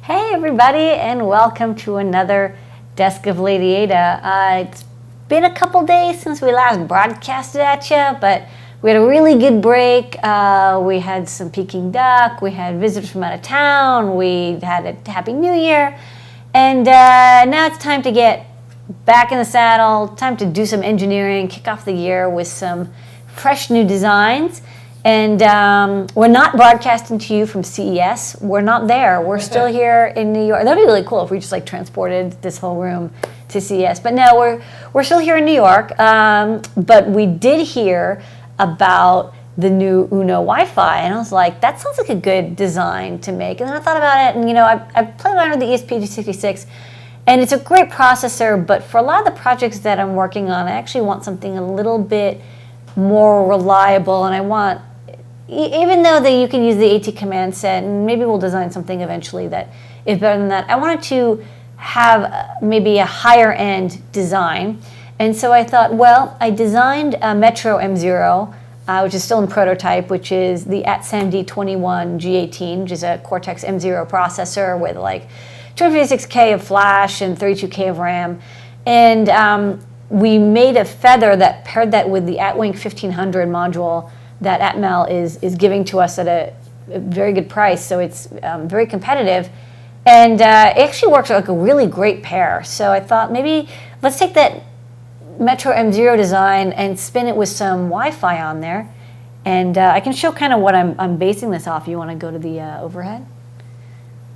Hey everybody, and welcome to another Desk of Lady Ada. It's been a couple days since we last broadcasted at you, but we had a really good break. We had some Peking duck, we had visitors from out of town, we had a Happy New Year, and now it's time to get back in the saddle, time to do some engineering, kick off the year with some fresh new designs. And we're not broadcasting to you from CES. We're not there. We're still here in New York. That'd be really cool if we just like transported this whole room to CES. But no, we're still here in New York. But we did hear about the new Uno Wi-Fi, and I was like, that sounds like a good design to make. And then I thought about it, and I've played around with the ESP266, and it's a great processor. But for a lot of the projects that I'm working on, I actually want something a little bit more reliable, and I want, even though that you can use the AT command set, and maybe we'll design something eventually that is better than that, I wanted to have maybe a higher end design. And so I thought, well, I designed a Metro M0, which is still in prototype, which is the ATSAM D21G18, which is a Cortex M0 processor with like 256K of flash and 32K of RAM. And we made a feather that paired that with the AtWink 1500 module that Atmel is giving to us at a very good price, so it's very competitive, and it actually works like a really great pair. So I thought maybe let's take that Metro M0 design and spin it with some Wi-Fi on there, and I can show kind of what I'm basing this off. You want to go to the overhead,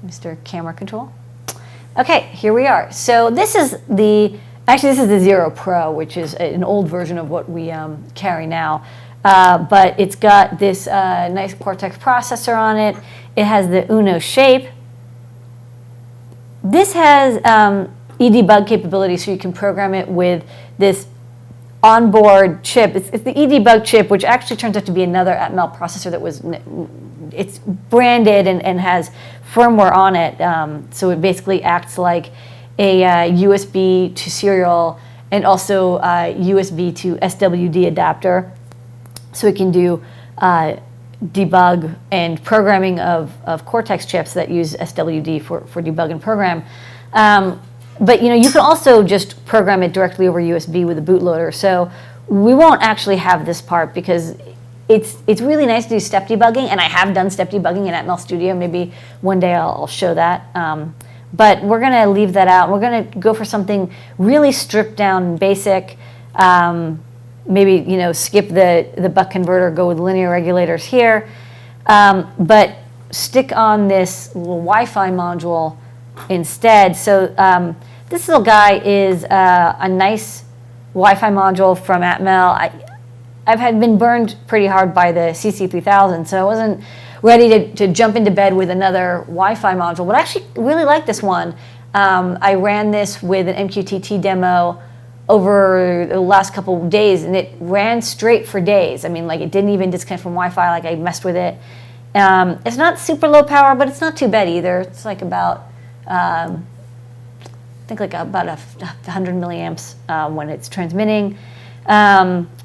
Mr. Camera Control? Okay, here we are. So this is the Zero Pro, which is an old version of what we carry now. But it's got this nice Cortex processor on it. It has the Uno shape. This has eDebug capability, so you can program it with this onboard chip. It's the eDebug chip, which actually turns out to be another Atmel processor it's branded and has firmware on it. So it basically acts like a USB to serial and also USB to SWD adapter. So we can do debug and programming of Cortex chips that use SWD for debug and program. But you can also just program it directly over USB with a bootloader. So we won't actually have this part because it's really nice to do step debugging, and I have done step debugging in Atmel Studio. Maybe one day I'll show that. But we're going to leave that out. We're going to go for something really stripped down and basic. Maybe skip the buck converter, go with linear regulators here, but stick on this little Wi-Fi module instead. So this little guy is a nice Wi-Fi module from Atmel. I've been burned pretty hard by the CC3000, so I wasn't ready to jump into bed with another Wi-Fi module, but I actually really like this one. I ran this with an MQTT demo over the last couple of days, and it ran straight for days. I mean, like, it didn't even disconnect from Wi-Fi. Like, I messed with it. It's not super low power, but it's not too bad either. It's like about, I think like about 100 milliamps when it's transmitting.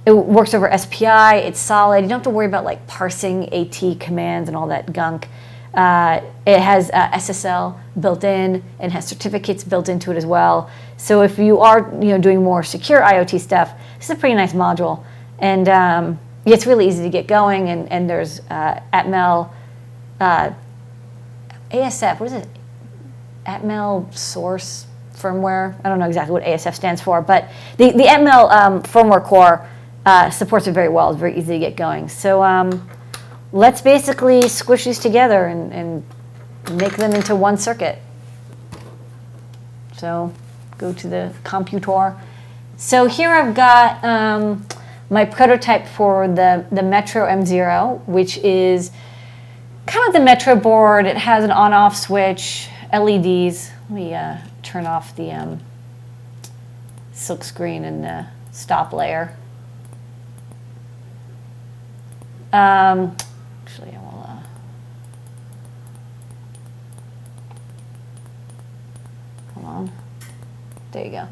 It works over SPI. It's solid. You don't have to worry about like parsing AT commands and all that gunk. It has SSL built in and has certificates built into it as well. So if you are doing more secure IoT stuff, this is a pretty nice module. And it's really easy to get going. And there's Atmel ASF. What is it? Atmel Source firmware. I don't know exactly what ASF stands for, but the ML firmware core supports it very well. It's very easy to get going. So let's basically squish these together and make them into one circuit. So go to the computer. So here I've got my prototype for the Metro M0, which is kind of the Metro board. It has an on-off switch, LEDs. Let me turn off the silk screen and the stop layer. Actually, I will. Hold on. There you go.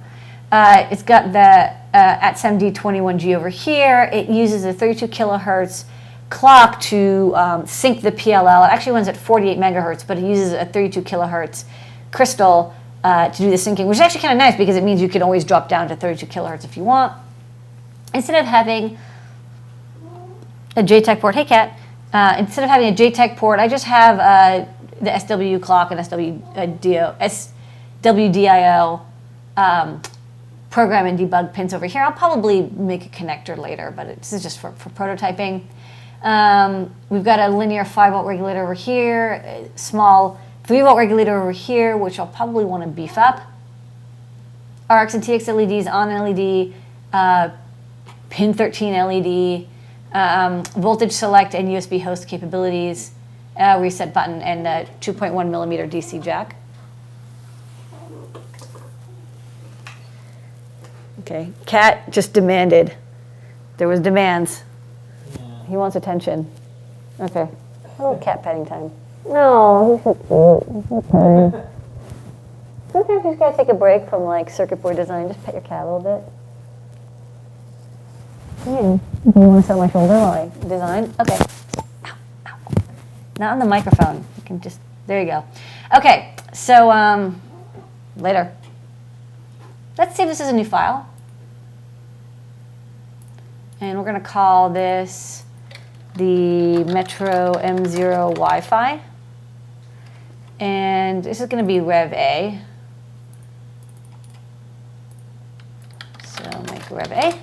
It's got the AT7D21G over here. It uses a 32 kilohertz clock to sync the PLL. It actually runs at 48 megahertz, but it uses a 32 kilohertz crystal to do the syncing, which is actually kind of nice because it means you can always drop down to 32 kilohertz if you want. Instead of having a JTAG port, hey cat, instead of having a JTAG port, I just have the SW clock and SWDIO program and debug pins over here. I'll probably make a connector later, but this is just for prototyping. We've got a linear 5-volt regulator over here, a small 3-volt regulator over here, which I'll probably want to beef up. RX and TX LEDs on LED, pin 13 LED, voltage select and USB host capabilities, reset button, and a 2.1 millimeter DC jack. Okay, cat just demanded. There was demands. Yeah. He wants attention. Okay. Oh, cat petting time. No, he's so cute. Okay. Sometimes you just gotta take a break from like circuit board design. Just pet your cat a little bit. Do you want to sit on my shoulder while I design? Okay. Ow, ow. Not on the microphone. You can just, there you go. Okay, so later. Let's save this as a new file. And we're going to call this the Metro M0 Wi-Fi. And this is going to be Rev A. So make Rev A.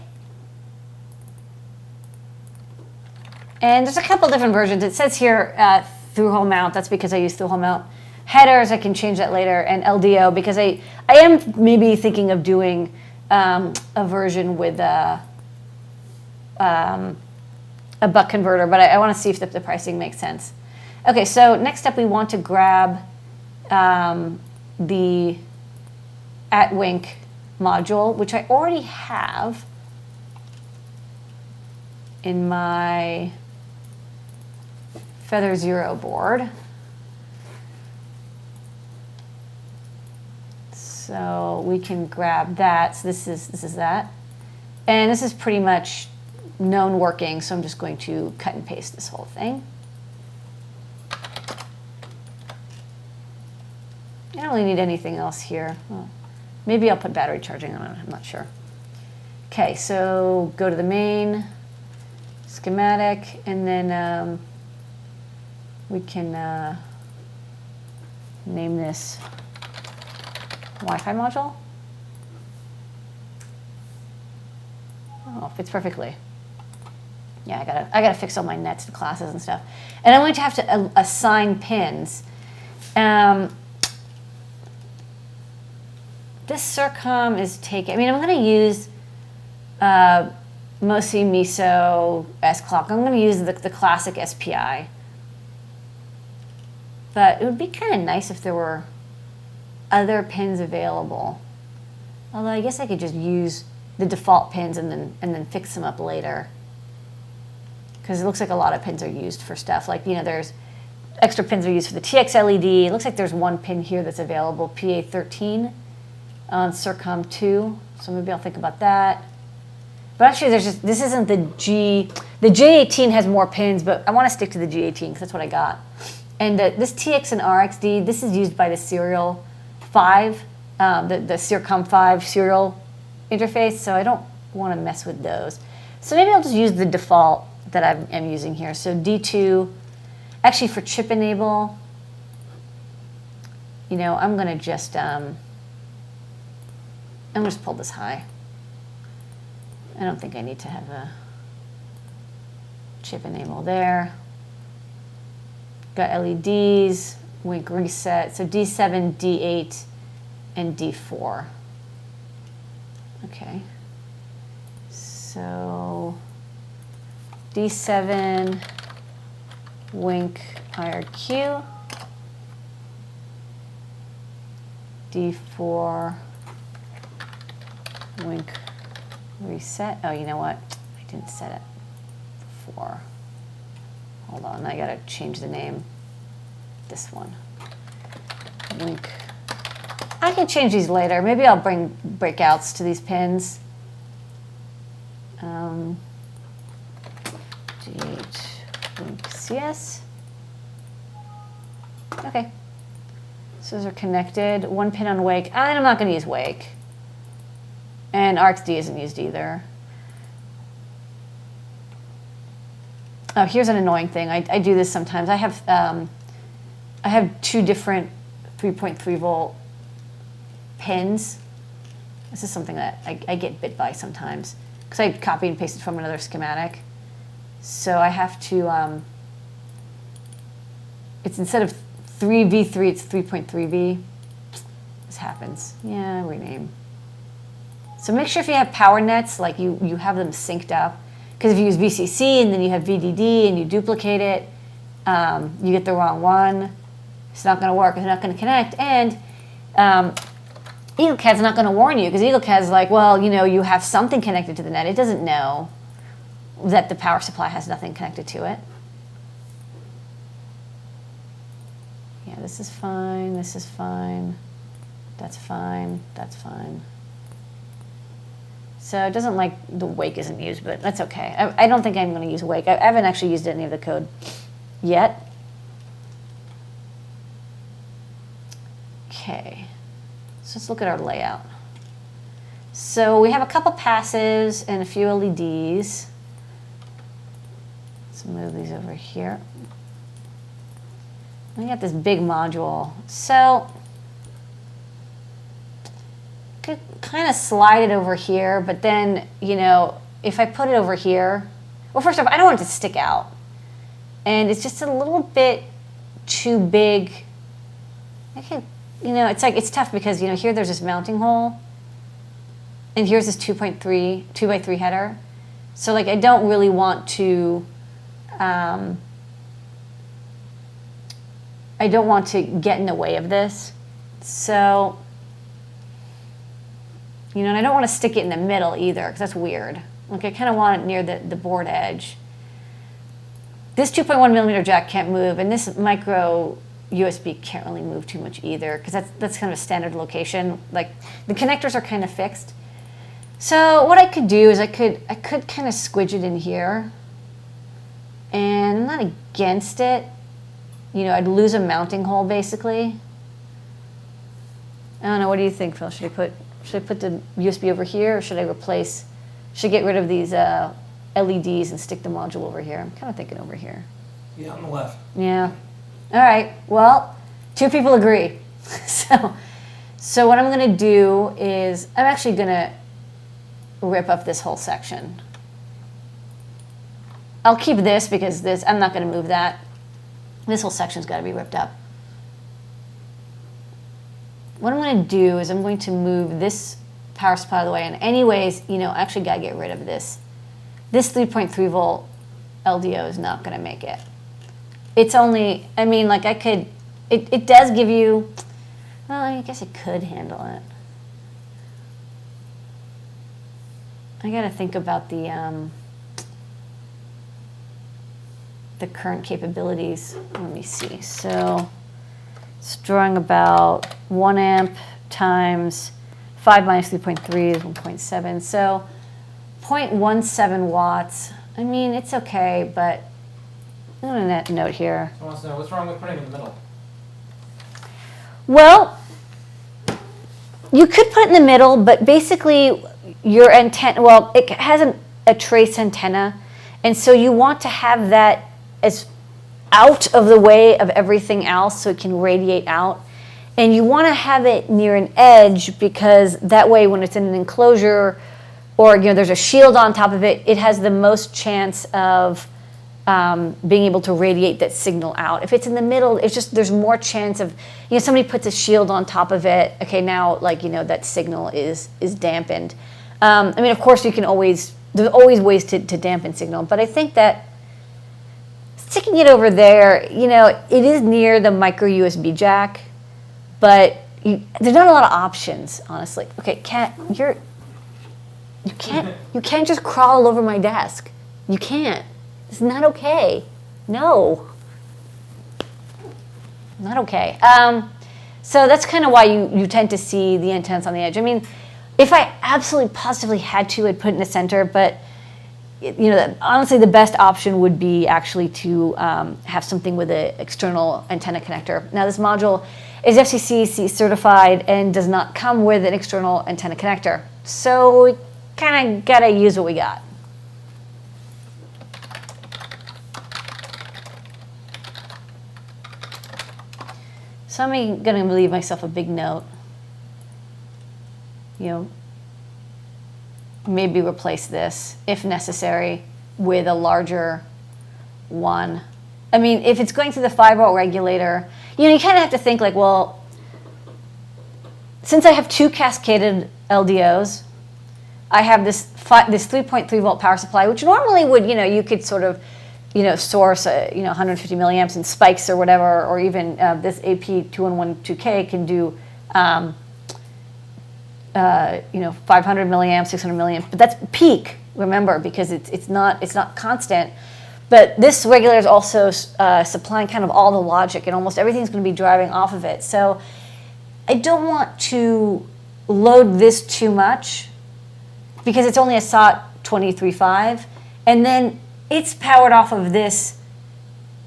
And there's a couple different versions. It says here through-hole mount. That's because I use through-hole mount. Headers, I can change that later. And LDO, because I am maybe thinking of doing a version with a buck converter, but I want to see if the pricing makes sense. Okay, so next up we want to grab the AtWink module, which I already have in my Feather Zero board. So we can grab that. So this is that. And this is pretty much known working, so I'm just going to cut and paste this whole thing. I don't really need anything else here. Well, maybe I'll put battery charging on it, I'm not sure. Okay, so go to the main, schematic, and then we can name this Wi-Fi module. Oh, fits perfectly. Yeah, I gotta fix all my nets and classes and stuff. And I'm going to have to assign pins. This Circom is taken. I mean, I'm going to use Mosi Miso S clock. I'm going to use the classic SPI. But it would be kind of nice if there were other pins available. Although I guess I could just use the default pins and then fix them up later. Because it looks like a lot of pins are used for stuff. Like, you know, there's extra pins are used for the TX LED. It looks like there's one pin here that's available, PA13 on Circom 2. So maybe I'll think about that. But actually, this isn't the G. The J18 has more pins, but I want to stick to the G18 because that's what I got. And this TX and RXD, this is used by the Serial 5, the Circom 5 serial interface, so I don't want to mess with those. So maybe I'll just use the default that I'm using here. So D2, actually for chip enable, you know, I'm going to just I'm just pull this high. I don't think I need to have a chip enable there. Got LEDs, wink reset. So D7, D8, and D4. Okay. So D7, wink IRQ. D4, wink reset. Oh, you know what? I didn't set it before. Hold on, I gotta change the name. This one. Wink. I can change these later. Maybe I'll bring breakouts to these pins. D8, wink CS. Okay. So those are connected. One pin on wake. And I'm not going to use wake. And RxD isn't used either. Oh, here's an annoying thing. I do this sometimes. I have two different 3.3 volt pins. This is something that I get bit by sometimes because I copy and paste it from another schematic. So I have to, it's instead of 3V3, it's 3.3V. This happens. Yeah, rename. So make sure if you have power nets, like you have them synced up. Because if you use VCC and then you have VDD and you duplicate it, you get the wrong one. It's not going to work. It's not going to connect. And EagleCAD's not going to warn you because EagleCAD's like, well, you know, you have something connected to the net. It doesn't know that the power supply has nothing connected to it. Yeah, this is fine. This is fine. That's fine. That's fine. So it doesn't like the wake isn't used, but that's okay. I don't think I'm going to use wake. I haven't actually used any of the code yet. Okay, so let's look at our layout. So we have a couple passives and a few LEDs. Let's move these over here. We got this big module. So could kind of slide it over here, but then, you know, if I put it over here, well, first off, I don't want it to stick out. And it's just a little bit too big. I can, you know, it's like, it's tough because, you know, here there's this mounting hole, and here's this 2.3, 2x3 header. So, like, I don't really want to, I don't want to get in the way of this. So, you know, and I don't want to stick it in the middle either, because that's weird. Like, I kind of want it near the board edge. This 2.1 millimeter jack can't move, and this micro USB can't really move too much either, because that's kind of a standard location. Like, the connectors are kind of fixed. So what I could do is I could kind of squidge it in here, and I'm not against it. You know, I'd lose a mounting hole basically. I don't know. What do you think, Phil? Should I put the USB over here, or should I get rid of these LEDs and stick the module over here? I'm kind of thinking over here. Yeah, on the left. Yeah. All right. Well, two people agree. So what I'm going to do is I'm actually going to rip up this whole section. I'll keep this because I'm not going to move that. This whole section's got to be ripped up. What I'm going to do is I'm going to move this power supply out of the way. And anyways, you know, actually got to get rid of this. This 3.3 volt LDO is not going to make it. It's only, I mean, like I could, it does give you, well, I guess it could handle it. I got to think about the current capabilities. Let me see. So it's drawing about 1 amp times 5 minus 3.3 is 1.7. So 0.17 watts. I mean, it's okay, but I'm going to note here. So wants to know what's wrong with putting it in the middle? Well, you could put it in the middle, but basically your antenna, well, it has a trace antenna, and so you want to have that as out of the way of everything else so it can radiate out. And you want to have it near an edge because that way when it's in an enclosure or there's a shield on top of it, it has the most chance of being able to radiate that signal out. If it's in the middle, it's just there's more chance of somebody puts a shield on top of it. Okay, now that signal is dampened. I mean, of course, there's always ways to dampen signal, but I think that sticking it over there, it is near the micro USB jack, but there's not a lot of options, honestly. Okay, you can't just crawl all over my desk. You can't. It's not okay. No. Not okay. So that's kind of why you tend to see the antennas on the edge. I mean, if I absolutely positively had to, I'd put it in the center, but honestly, the best option would be actually to have something with an external antenna connector. Now, this module is FCC certified and does not come with an external antenna connector. So we kind of got to use what we got. So I'm going to leave myself a big note. Maybe replace this, if necessary, with a larger one. I mean, if it's going through the 5-volt regulator, you kind of have to think like, well, since I have 2 cascaded LDOs, I have this 3.3 volt power supply, which normally would, you could sort of, source 150 milliamps in spikes or whatever, or even this AP2112K can do 500 milliamps, 600 milliamps, but that's peak, remember, because it's not constant. But this regulator is also supplying kind of all the logic, and almost everything's going to be driving off of it. So I don't want to load this too much because it's only a SOT 23.5, and then it's powered off of this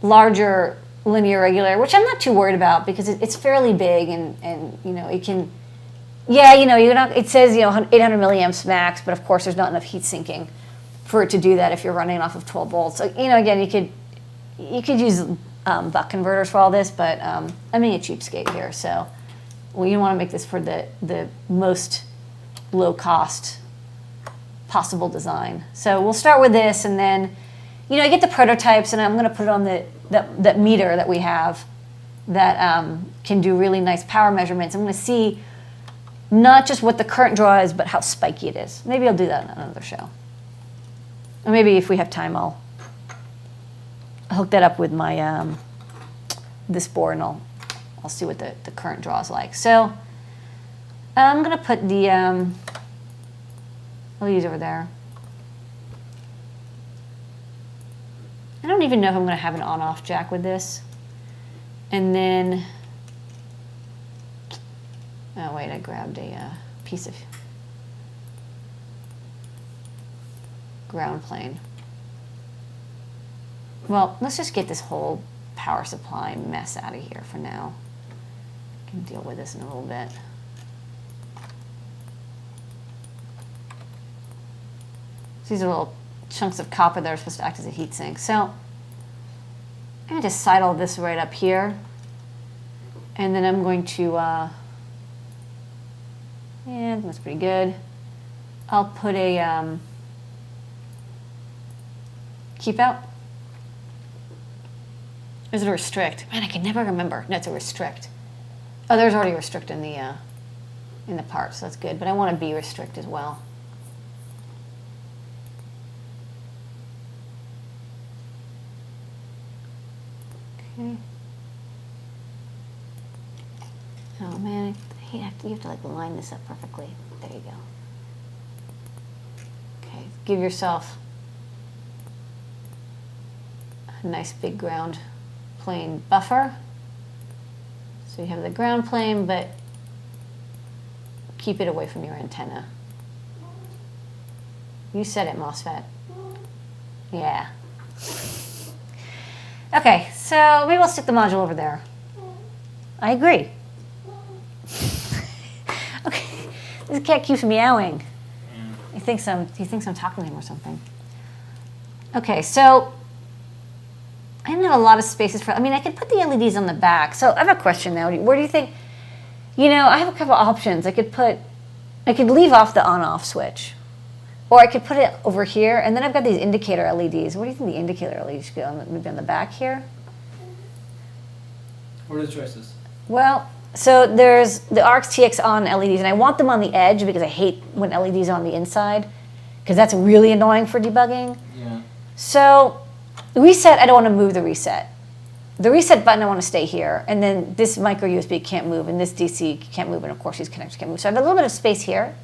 larger linear regulator, which I'm not too worried about because it's fairly big and it can. Yeah, you're not. It says 800 milliamps max, but of course there's not enough heat sinking for it to do that if you're running off of 12 volts. So again, you could use buck converters for all this, but I'm being a cheapskate here, so you want to make this for the most low cost possible design. So we'll start with this, and then I get the prototypes, and I'm going to put it on that meter that we have that can do really nice power measurements. I'm going to see not just what the current draw is, but how spiky it is. Maybe I'll do that in another show. Or maybe if we have time, I'll hook that up with my this board, and I'll see what the current draw is like. So I'm going to put the LEDs over there. I don't even know if I'm going to have an on-off jack with this. And then, oh wait, I grabbed a piece of ground plane. Well, let's just get this whole power supply mess out of here for now. I can deal with this in a little bit. So these are little chunks of copper that are supposed to act as a heat sink. So I'm going to just sidle this right up here. And then I'm going to, yeah, that's pretty good. I'll put a keep out. Is it a restrict? Man, I can never remember. No, it's a restrict. Oh, there's already a restrict in the part, so that's good. But I want to be restrict as well. Okay. Oh man, you have to like line this up perfectly. There you go. Okay, give yourself a nice big ground plane buffer. So you have the ground plane, but keep it away from your antenna. You said it, MOSFET. Yeah. Okay, so maybe we'll stick the module over there. I agree. Okay, this cat keeps meowing. He thinks I'm talking to him or something. Okay, so I didn't have a lot of spaces for. I mean, I could put the LEDs on the back. So I have a question now. Where do you think? You know, I have a couple options. I could leave off the on-off switch. Or I could put it over here, and then I've got these indicator LEDs. What do you think the indicator LEDs should go on? Maybe on the back here? What are the choices? Well, so there's the RX TX on LEDs, and I want them on the edge because I hate when LEDs are on the inside, because that's really annoying for debugging. Yeah. So reset, I don't want to move the reset. The reset button, I want to stay here, and then this micro USB can't move, and this DC can't move, and of course these connectors can't move. So I have a little bit of space here,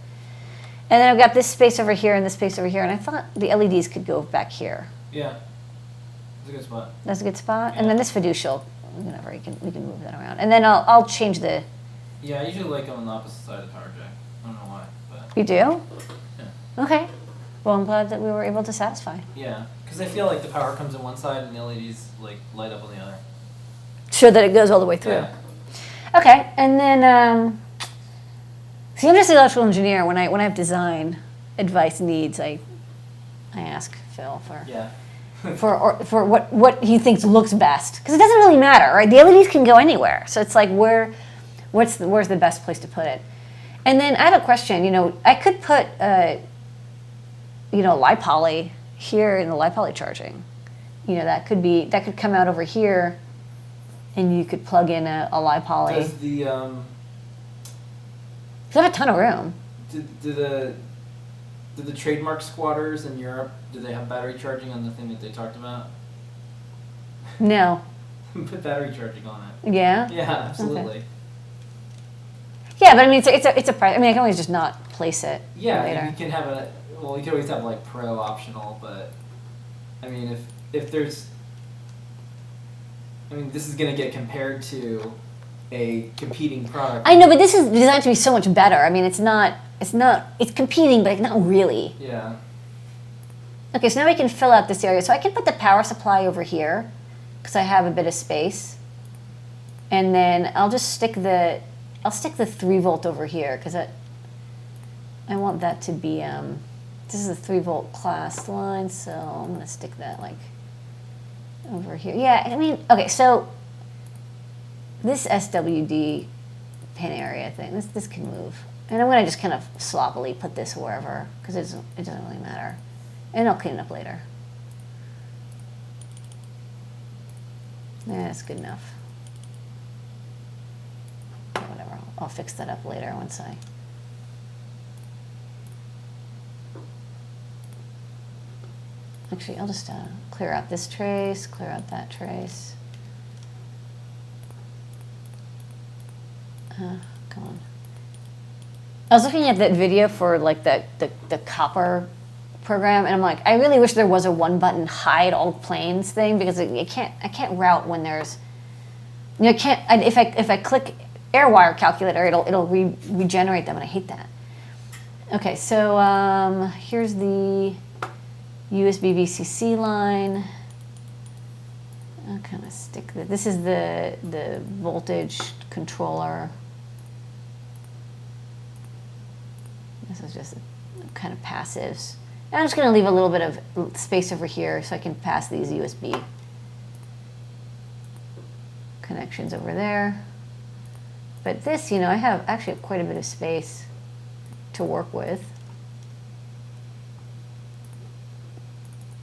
and then I've got this space over here and this space over here, and I thought the LEDs could go back here. Yeah. That's a good spot. That's a good spot. Yeah. And then this fiducial, whatever, we can move that around. And then I'll change the. Yeah, I usually like them on the opposite side of the power jack. I don't know why, but. You do? Yeah. Okay. Well, I'm glad that we were able to satisfy. Yeah, because I feel like the power comes in one side and the LEDs like light up on the other. So that it goes all the way through. Yeah. Okay, and then see, I'm just an electrical engineer. When I have design advice needs, I ask Phil for Yeah. for what he thinks looks best, because it doesn't really matter, right? The LEDs can go anywhere, so it's like where's the best place to put it? And then I have a question. You know, I could put LiPoly here in the LiPoly charging. You know, that could come out over here, and you could plug in a LiPoly. Does the So I have a ton of room. do the trademark squatters in Europe, do they have battery charging on the thing that they talked about? No. Put battery charging on it. Yeah. Yeah, absolutely. Okay. Yeah, but I mean, it's a price. I mean, I can always just not place it Yeah, later. you can have you can always have like pro optional, but I mean, if there's, I mean, this is gonna get compared to a competing product. I know, but this is designed to be so much better. I mean, it's competing, but not really. Yeah. Okay, so now we can fill out this area. So I can put the power supply over here, because I have a bit of space. And then I'll just stick the 3 volt over here, because I want that to be, this is a 3 volt class line, so I'm going to stick that like over here. Yeah, I mean, okay, so this SWD pin area thing, this can move. And I'm going to just kind of sloppily put this wherever, because it doesn't really matter. And I'll clean it up later. Yeah, that's good enough. Okay, whatever, I'll fix that up later once I... Actually, I'll just clear out this trace, clear out that trace. Come on. I was looking at that video for like the copper program, and I'm like, I really wish there was a one button hide all planes thing, because I can't route when there's, you know, if I click AirWire calculator, it'll regenerate them, and I hate that. Okay, so here's the USB VCC line. I'll kind of stick this is the voltage controller. This is just kind of passives. And I'm just going to leave a little bit of space over here so I can pass these USB connections over there. But this, you know, I have actually quite a bit of space to work with.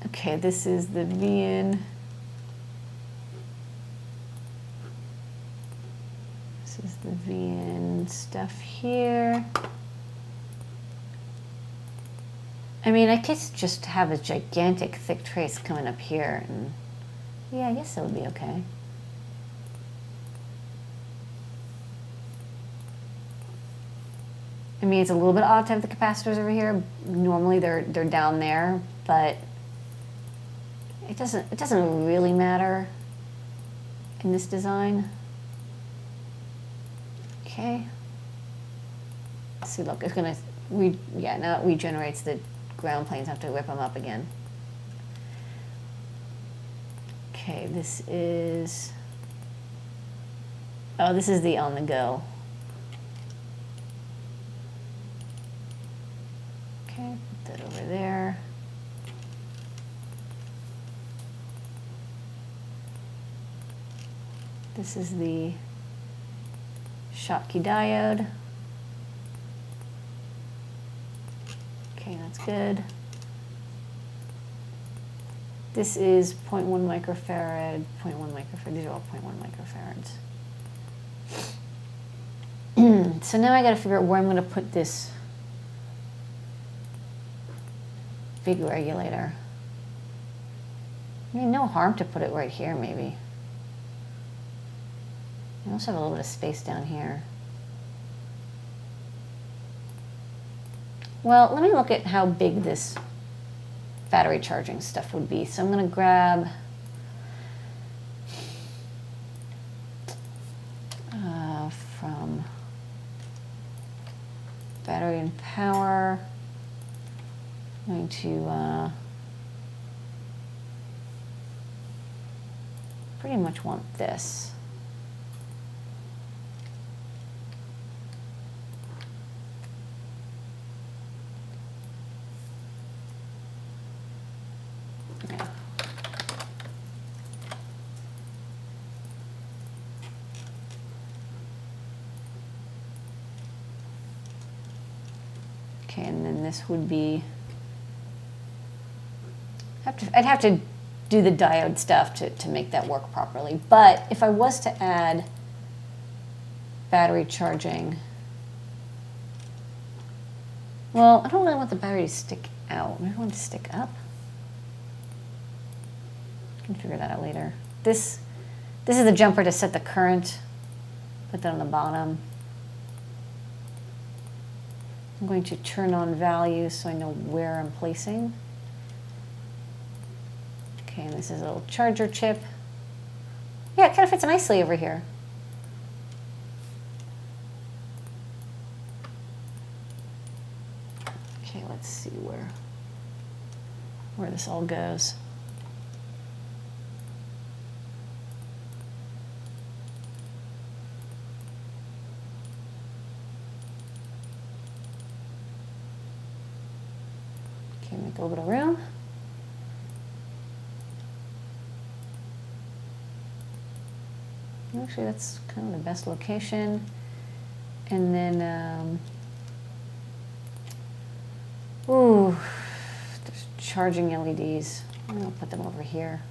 Okay, this is the VN. This is the VN stuff here. I mean, I could just have a gigantic thick trace coming up here, and yeah, I guess that would be okay. I mean, it's a little bit odd to have the capacitors over here. Normally they're down there, but it doesn't really matter in this design. Okay. See, look, it's gonna now it regenerates the ground planes. I have to rip them up again. Okay, this is the on the go. Okay, put that over there. This is the Schottky diode. Okay, that's good. This is 0.1 microfarad, 0.1 microfarad. These are all 0.1 microfarads. So now I got to figure out where I'm going to put this big regulator. I mean, no harm to put it right here, maybe. I also have a little bit of space down here. Well, let me look at how big this battery charging stuff would be. So I'm going to grab from battery and power. I'm going to pretty much want this. Yeah. Okay, and then this would be, I'd have to do the diode stuff to make that work properly. But if I was to add battery charging, well, I don't really want the battery to stick out. Maybe I want it to stick up. I can figure that out later. This is the jumper to set the current. Put that on the bottom. I'm going to turn on values so I know where I'm placing. Okay, and this is a little charger chip. Yeah, it kind of fits nicely over here. Okay, let's see where this all goes. Okay, make a little bit of room. Actually, that's kind of the best location. And then, ooh, there's charging LEDs. I'm gonna put them over here.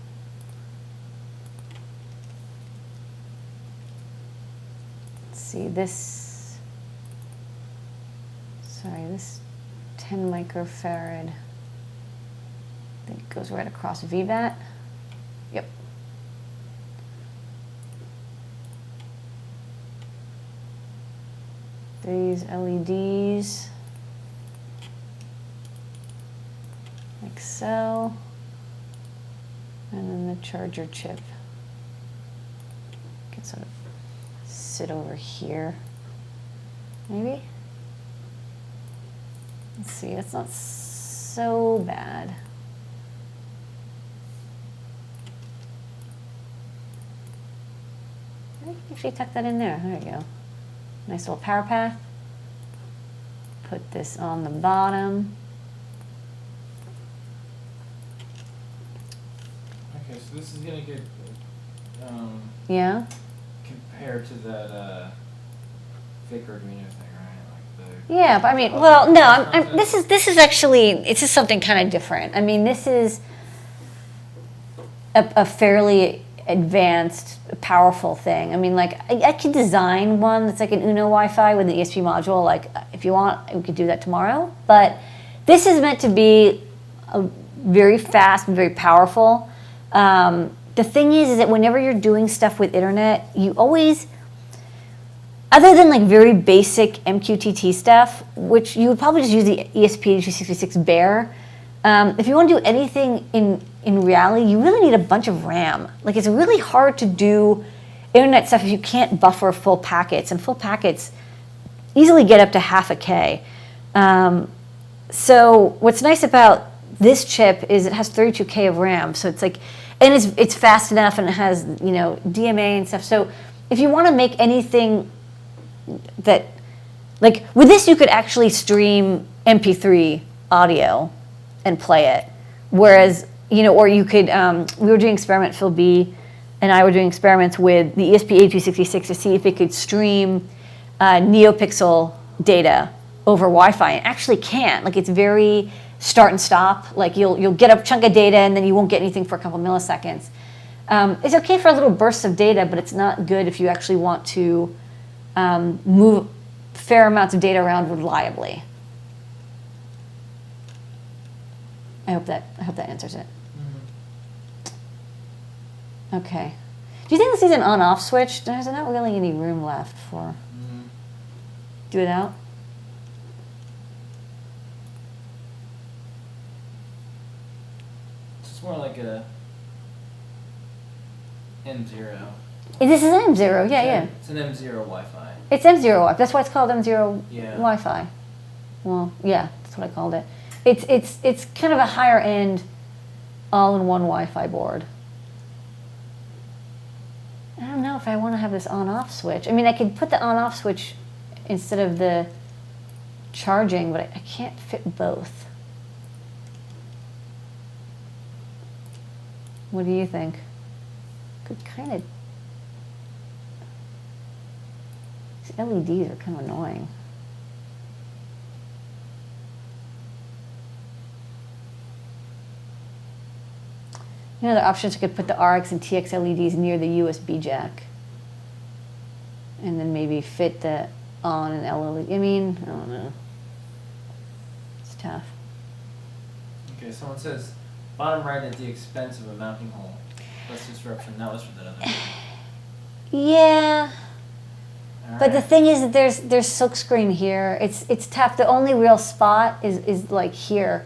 Let's see, this 10 microfarad, I think it goes right across VBAT. Yep. These LEDs, like so, and then the charger chip can sort of sit over here, maybe. Let's see, it's not so bad. I can actually tuck that in there. There you go. Nice little power path. Put this on the bottom. Okay, so this is gonna get Yeah. compared to that thick Arduino thing, right? Like the Yeah, but I mean, well, no. This is actually, it's just something kind of different. I mean, this is a fairly advanced, powerful thing. I mean, like, I could design one that's like an Uno Wi-Fi with an ESP module. Like, if you want, we could do that tomorrow. But this is meant to be very fast and very powerful. The thing is that whenever you're doing stuff with internet, you always, other than like very basic MQTT stuff, which you would probably just use the ESP8266 bare. If you want to do anything in reality, you really need a bunch of RAM. Like, it's really hard to do internet stuff if you can't buffer full packets, and full packets easily get up to half a K. So what's nice about this chip is it has 32K of RAM. So it's like, and it's fast enough, and it has, you know, DMA and stuff. So if you want to make anything that, like with this, you could actually stream MP3 audio and play it. Whereas, you know, or you could, we were doing experiment, Phil B and I were doing experiments with the ESP8266 to see if it could stream NeoPixel data over Wi-Fi. It actually can't. Like, it's very start and stop. Like, you'll get a chunk of data and then you won't get anything for a couple milliseconds. It's okay for little bursts of data, but it's not good if you actually want to move fair amounts of data around reliably. I hope that answers it. Mm-hmm. Okay. Do you think this is an on-off switch? There's not really any room left for. Do it out. It's more like a M0. This is M0, yeah. It's an M0 Wi-Fi. It's M0 Wi-Fi. That's why it's called M0 Yeah. Wi-Fi. Well, yeah, that's what I called it. It's kind of a higher end, all-in-one Wi-Fi board. I don't know if I want to have this on-off switch. I mean, I could put the on-off switch instead of the charging, but I can't fit both. What do you think? Could kind of. These LEDs are kind of annoying. You know, the options I could put the RX and TX LEDs near the USB jack. And then maybe fit the on and LED. I mean, I don't know. It's tough. Okay, someone says, bottom right at the expense of a mounting hole. Less disruption. That was for the other one. Yeah. All But the right. thing is that there's silkscreen here. It's tough. The only real spot is like here.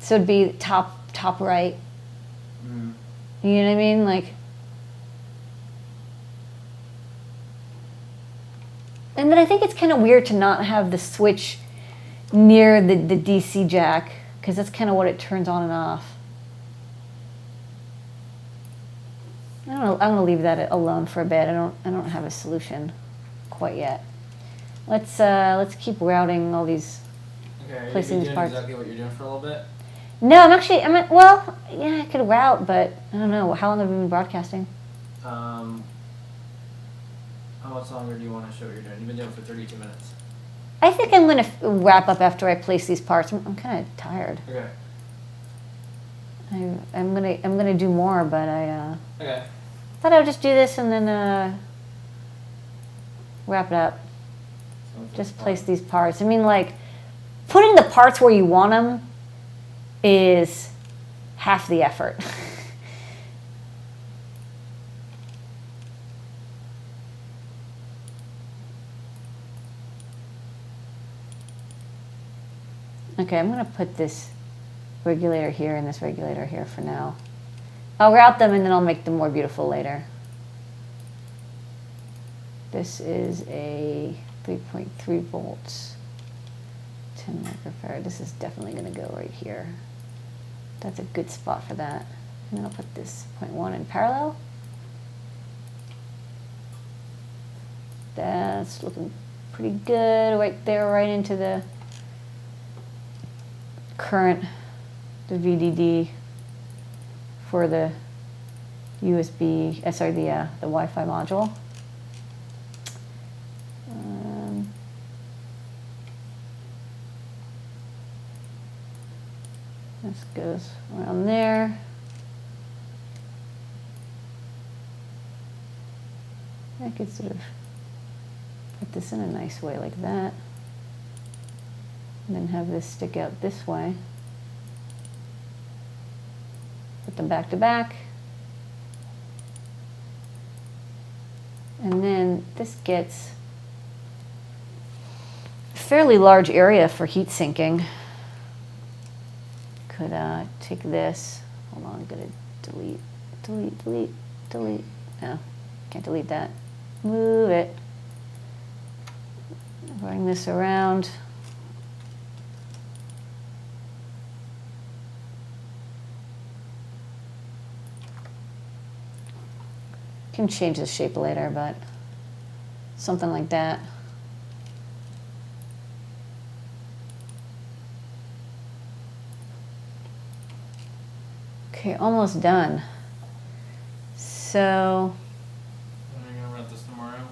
So it'd be top right. You know what I mean? Like, and then I think it's kind of weird to not have the switch near the DC jack, because that's kind of what it turns on and off. I don't know. I'm gonna leave that alone for a bit. I don't have a solution quite yet. Let's keep routing all these. Okay, are you Placing these doing parts. exactly what you're doing for a little bit? No, well, yeah, I could route, but I don't know. How long have we been broadcasting? How much longer do you want to show what you're doing? You've been doing it for 32 minutes. I think I'm going to wrap up after I place these parts. I'm kind of tired. Okay. I'm gonna do more, but I Okay. thought I would just do this and then wrap it up. Just place these parts. I mean, like, putting the parts where you want them is half the effort. Okay, I'm going to put this regulator here and this regulator here for now. I'll route them and then I'll make them more beautiful later. This is a 3.3 volts, 10 microfarad. This is definitely going to go right here. That's a good spot for that. And then I'll put this 0.1 in parallel. That's looking pretty good right there, right into the current, the VDD for the USB, the Wi-Fi module. This goes around there. I could sort of put this in a nice way like that. And then have this stick out this way. Put them back to back. And then this gets a fairly large area for heat sinking. Could take this. Hold on, I'm gonna delete. No, can't delete that. Move it. Bring this around. Can change the shape later, but something like that. Okay, almost done. So, When are you gonna route this tomorrow?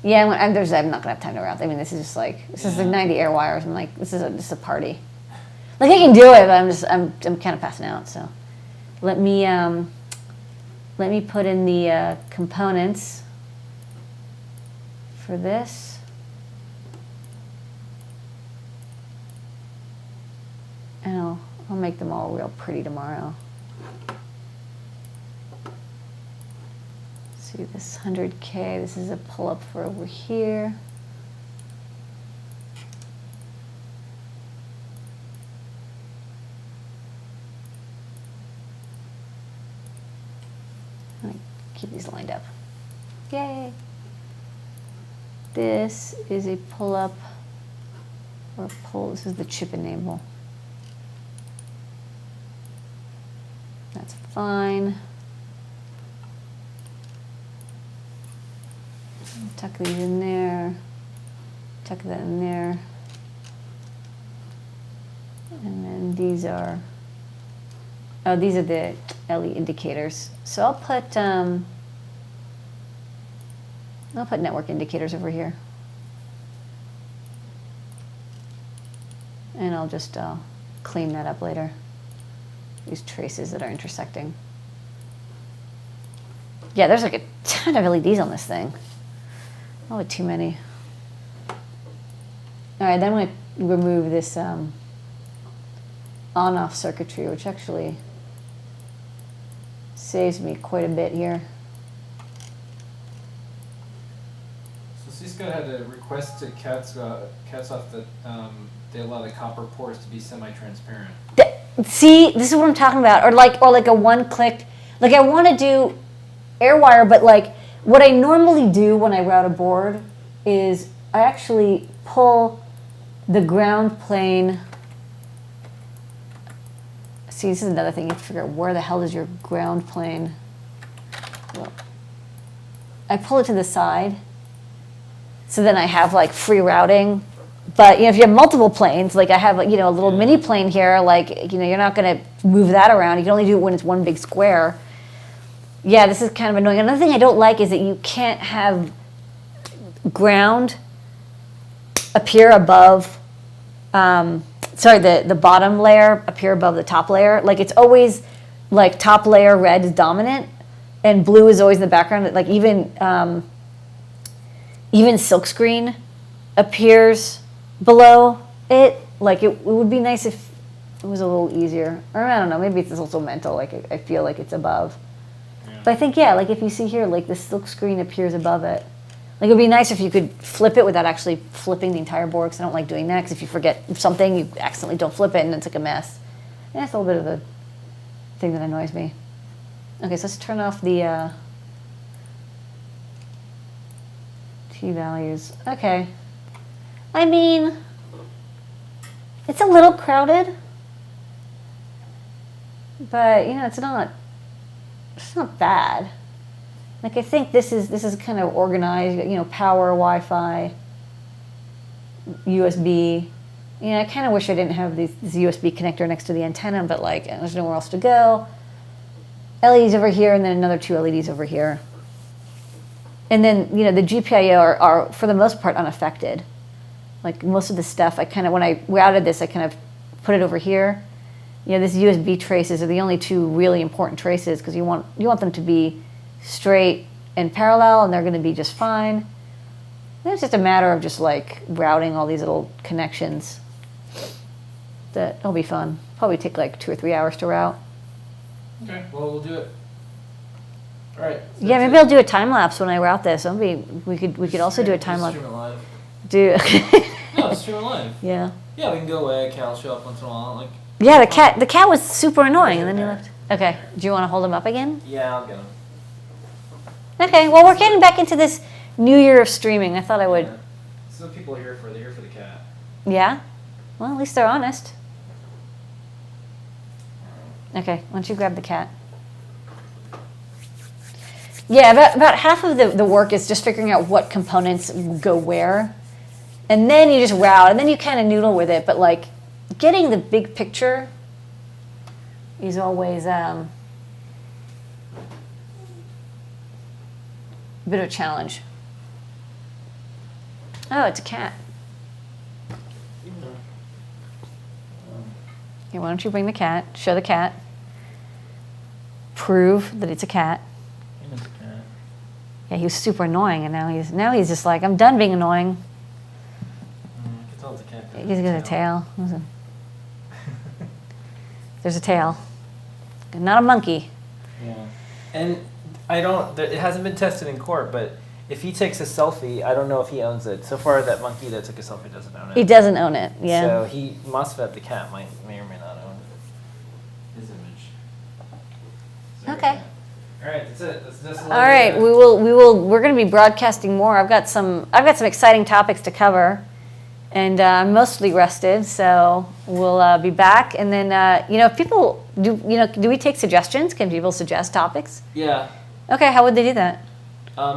Yeah, I'm not gonna have time to route. I mean, this is just like this is like 90 air wires. I'm like, this is just a party. Like I can do it, but I'm kind of passing out. So let me put in the components for this. And I'll make them all real pretty tomorrow. See this 100K, this is a pull-up for over here. Let me keep these lined up. Yay! This is a pull-up or a pull, this is the chip enable. That's fine. Tuck these in there, tuck that in there. And then these are the LED indicators. So I'll put network indicators over here. And I'll just clean that up later. These traces that are intersecting. Yeah, there's like a ton of LEDs on this thing. Oh, too many. All right, then I'm going to remove this on-off circuitry, which actually saves me quite a bit here. So Cisco had a request to cats off that they allow the copper ports to be semi-transparent. See, this is what I'm talking about, or like a one-click. Like I want to do AirWire, but like what I normally do when I route a board is I actually pull the ground plane. See, this is another thing. You have to figure out where the hell is your ground plane. Well, I pull it to the side, so then I have like free routing. But if you have multiple planes, like I have a little mini plane here, like you're not going to move that around. You can only do it when it's one big square. Yeah, this is kind of annoying. Another thing I don't like is that you can't have ground appear above. The bottom layer appear above the top layer. Like it's always like top layer red is dominant, and blue is always in the background. Like even silkscreen appears below it. Like it would be nice if it was a little easier. Or I don't know, maybe it's also mental. Like I feel like it's above. Yeah. But I think, like if you see here, like the silk screen appears above it. Like it would be nice if you could flip it without actually flipping the entire board, because I don't like doing that, because if you forget something, you accidentally don't flip it and it's like a mess. And that's a little bit of a thing that annoys me. Okay, so let's turn off the T values. Okay. I mean, it's a little crowded, but it's not bad. Like I think this is kind of organized, power, Wi-Fi, USB. I kind of wish I didn't have this USB connector next to the antenna, but like there's nowhere else to go. LEDs over here, and then another 2 LEDs over here. And then the GPIO are for the most part unaffected. Like most of the stuff, when I routed this, I kind of put it over here. This USB traces are the only 2 really important traces, because you want them to be straight and parallel, and they're going to be just fine. And it's just a matter of just like routing all these little connections. That'll be fun. Probably take like 2 or 3 hours to route. Okay, well we'll do it. All right. So yeah, maybe I'll do a time lapse when I route this. We could also do a time lapse. Stream it live. No, stream it live. Yeah. Yeah, we can go away. Cal show up once in a while. Like. Yeah, the cat was super annoying, and then he left. Okay. Do you want to hold him up again? Yeah, I'll get him. Okay. Well, we're getting back into this new year of streaming. I thought I would. Yeah. This is what people are here for. They're here for the cat. Yeah. Well, at least they're honest. Okay. Why don't you grab the cat? Yeah, about half of the work is just figuring out what components go where. And then you just route, and then you kind of noodle with it. But like getting the big picture is always a bit of a challenge. Oh, it's a cat. Here, why don't you bring the cat? Show the cat. Prove that it's a cat. It's a cat. Yeah, he was super annoying, and now he's just like, I'm done being annoying. You can tell it's a cat. He's got a tail. There's a tail. Not a monkey. Yeah. And it hasn't been tested in court, but if he takes a selfie, I don't know if he owns it. So far, that monkey that took a selfie doesn't own it. He doesn't own it, yeah. So he must have the cat may or may not own His image. Okay. All right, that's it. That's just All right, we're going to be broadcasting more. I've got some exciting topics to cover, and I'm mostly rested, so we'll be back. And then, if people do we take suggestions? Can people suggest topics? Yeah. Okay, how would they do that?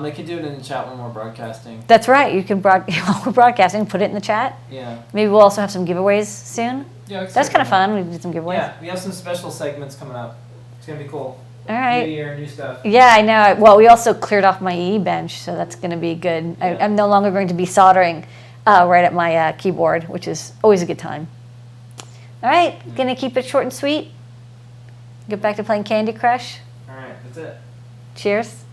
They could do it in the chat when we're broadcasting. That's right. You can while we're broadcasting, put it in the chat. Yeah. Maybe we'll also have some giveaways soon. Yeah. That's kind of fun. We can do some giveaways. Yeah, we have some special segments coming up. It's gonna be cool. All right. New year, new stuff. Yeah, I know. Well, we also cleared off my EE bench, so that's going to be good. Yeah. I'm no longer going to be soldering right at my keyboard, which is always a good time. All right, going to keep it short and sweet. Get back to playing Candy Crush. All right, that's it. Cheers.